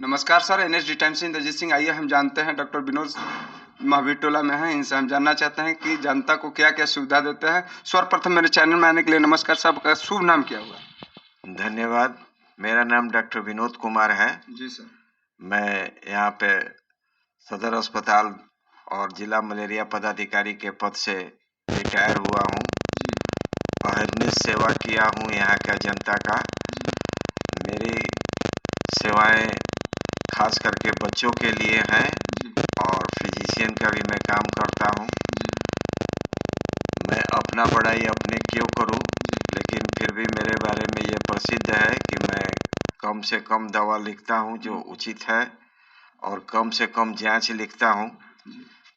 नमस्कार sir, NSD times से इंद्रजीत सिंह। आइए हम जानते हैं डॉक्टर विनोद महावीर टोला में हैं, इनसे हम जानना चाहते हैं कि जनता को क्या क्या सुविधा देते हैं। सर्वप्रथम मेरे चैनल में आने के लिए नमस्कार। साहब का शुभ नाम क्या हुआ? धन्यवाद। मेरा नाम डॉक्टर विनोद कुमार है। जी सर। मैं यहाँ पे सदर अस्पताल और जिला मलेरिया पदाधिकारी के पद से रिटायर हुआ हूँ। अहरनिश सेवा किया हूँ यहाँ का जनता का। मेरी सेवाएं खास करके बच्चों के लिए हैं और फिजिशियन का भी मैं काम करता हूँ। मैं अपना बड़ाई अपने क्यों करूँ, लेकिन फिर भी मेरे बारे में ये प्रसिद्ध है कि मैं कम से कम दवा लिखता हूँ जो उचित है और कम से कम जांच लिखता हूँ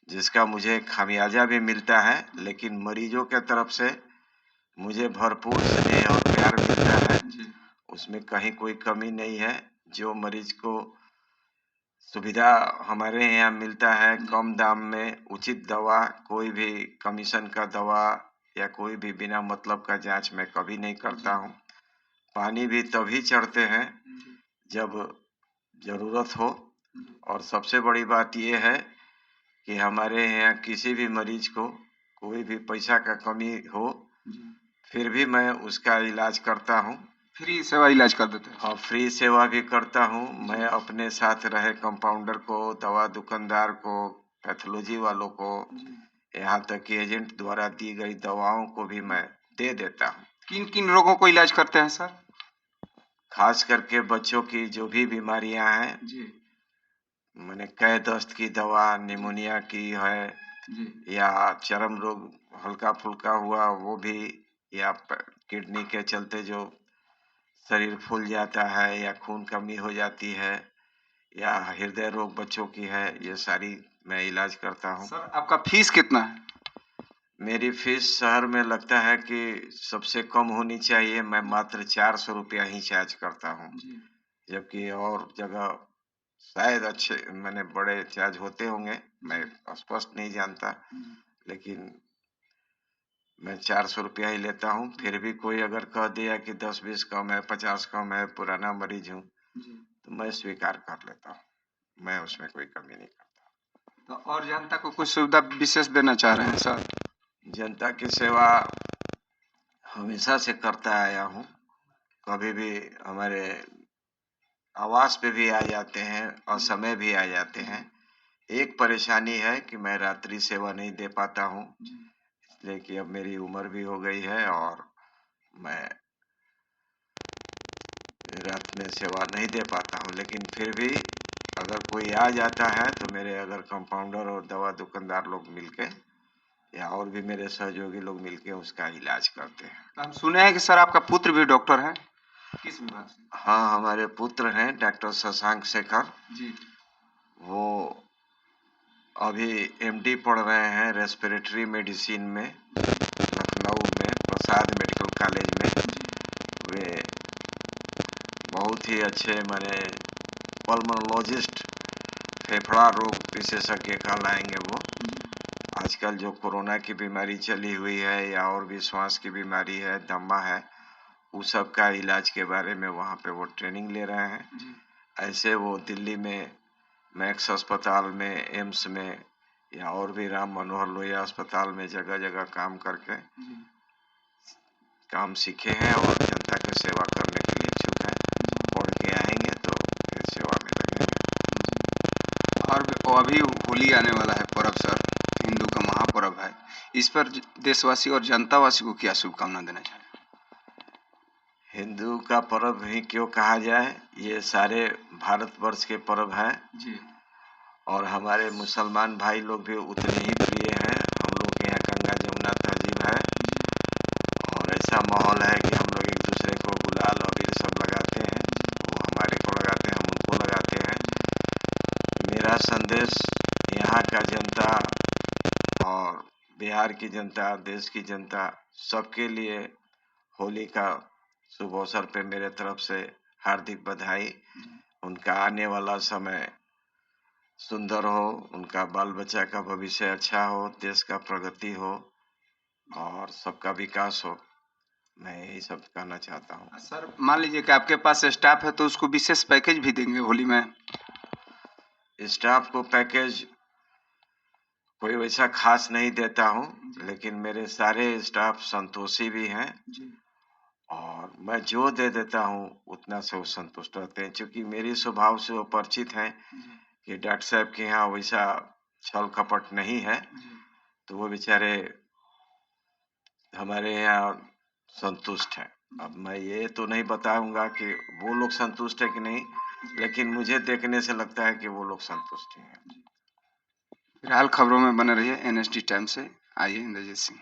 जिसका मुझे खामियाजा भी मिलता है, लेकिन मरीजों के तरफ से मुझे भरपूर स्नेह और प्यार मिलता है। उसमें कहीं कोई कमी नहीं है। जो मरीज को सुविधा हमारे यहाँ मिलता है कम दाम में उचित दवा, कोई भी कमीशन का दवा या कोई भी बिना मतलब का जांच मैं कभी नहीं करता हूँ। पानी भी तभी चढ़ते हैं जब ज़रूरत हो। और सबसे बड़ी बात यह है कि हमारे यहाँ किसी भी मरीज को कोई भी पैसा का कमी हो फिर भी मैं उसका इलाज करता हूँ। फ्री सेवा इलाज कर देते हैं? हाँ, फ्री सेवा भी करता हूँ। मैं अपने साथ रहे कंपाउंडर को, दवा दुकानदार को, पैथोलॉजी वालों को, यहाँ तक कि एजेंट द्वारा दी गई दवाओं को भी मैं दे देता हूँ। किन किन रोगों को इलाज करते हैं सर? खास करके बच्चों की जो भी बीमारियां हैं, मैंने कह दस्त की दवा, निमोनिया की है या चर्म रोग हल्का फुल्का हुआ वो भी, या किडनी के चलते जो शरीर फूल जाता है या खून कमी हो जाती है या हृदय रोग बच्चों की है, ये सारी मैं इलाज करता हूँ। सर आपका फीस कितना है? मेरी फीस शहर में लगता है कि सबसे कम होनी चाहिए। मैं मात्र 400 रुपया ही चार्ज करता हूँ, जबकि और जगह शायद अच्छे मैंने बड़े चार्ज होते होंगे, मैं स्पष्ट नहीं जानता, लेकिन मैं 400 रुपया ही लेता हूँ। फिर भी कोई अगर कह दिया कि 10-20 कम है, 50 कम है, पुराना मरीज हूँ, तो मैं स्वीकार कर लेता हूँ। मैं उसमें कोई कमी नहीं करता। तो और जनता को कुछ सुविधा विशेष देना चाह रहे हैं सर? जनता की सेवा हमेशा से करता आया हूँ। कभी भी हमारे आवास पे भी आ जाते हैं और समय भी आ जाते हैं। एक परेशानी है कि मैं रात्रि सेवा नहीं दे पाता हूँ, इसलिए कि अब मेरी उम्र भी हो गई है और मैं रात में सेवा नहीं दे पाता हूँ। लेकिन फिर भी अगर कोई आ जाता है तो मेरे अगर कंपाउंडर और दवा दुकानदार लोग मिलके या और भी मेरे सहयोगी लोग मिलके उसका इलाज करते हैं। हम सुने हैं कि सर आपका पुत्र भी डॉक्टर है, किस विभाग से? हाँ, हमारे पुत्र हैं डॉक्टर शशांक शेखर जी। वो अभी एमडी पढ़ रहे हैं रेस्पिरेटरी मेडिसिन में लखनऊ में प्रसाद मेडिकल कॉलेज में। वे बहुत ही अच्छे माने पल्मोनोलॉजिस्ट, फेफड़ा रोग विशेषज्ञ कहलाएंगे वो। आजकल जो कोरोना की बीमारी चली हुई है या और भी श्वास की बीमारी है, दमा है, उस सब का इलाज के बारे में वहाँ पे वो ट्रेनिंग ले रहे हैं। ऐसे वो दिल्ली में मैक्स अस्पताल में, एम्स में या और भी राम मनोहर लोहिया अस्पताल में जगह जगह काम करके काम सीखे हैं और जनता की सेवा करने के लिए इच्छुक हैं। पढ़ के आएंगे तो फिर सेवा में लगेंगे। और अभी होली आने वाला है पर्व सर, हिंदू का महापर्व है। इस पर देशवासी और जनतावासी को क्या शुभकामना देना चाहिए? हिंदू का पर्व ही क्यों कहा जाए, ये सारे भारतवर्ष के पर्व है जी। और हमारे मुसलमान भाई लोग भी उतने ही प्रिय हैं। हम लोग के यहाँ गंगा जमुना तहजीब है और ऐसा माहौल है कि हम लोग एक दूसरे को गुलाल अबीर सब लगाते हैं। वो हमारे को लगाते हैं, हम उनको लगाते हैं। मेरा संदेश यहाँ का जनता और बिहार की जनता, देश की जनता सबके लिए होली का शुभ अवसर पे मेरे तरफ से हार्दिक बधाई। उनका आने वाला समय सुंदर हो, उनका बाल बच्चा का भविष्य अच्छा हो, देश का प्रगति हो और सबका विकास हो। मैं यही सब कहना चाहता हूँ। सर मान लीजिए कि आपके पास स्टाफ है तो उसको विशेष पैकेज भी देंगे होली में? स्टाफ को पैकेज कोई वैसा खास नहीं देता हूँ, जी। लेकिन मेरे सारे स्टाफ संतोषी भी हैं जी। और मैं जो दे देता हूँ उतना से वो संतुष्ट रहते हैं, क्योंकि मेरे स्वभाव से वो परिचित हैं जी। कि डॉक्टर साहब के यहाँ वैसा छल कपट नहीं है, जी। तो वो बेचारे हमारे यहाँ संतुष्ट हैं। अब मैं ये तो नहीं बताऊंगा कि वो लोग संतुष्ट है कि नहीं, लेकिन मुझे देखने से लगता है कि वो लोग संतुष्ट ही हैं। फिलहाल खबरों में बने रहिए NSD टाइम से। आइए इंद्रजीत सिंह।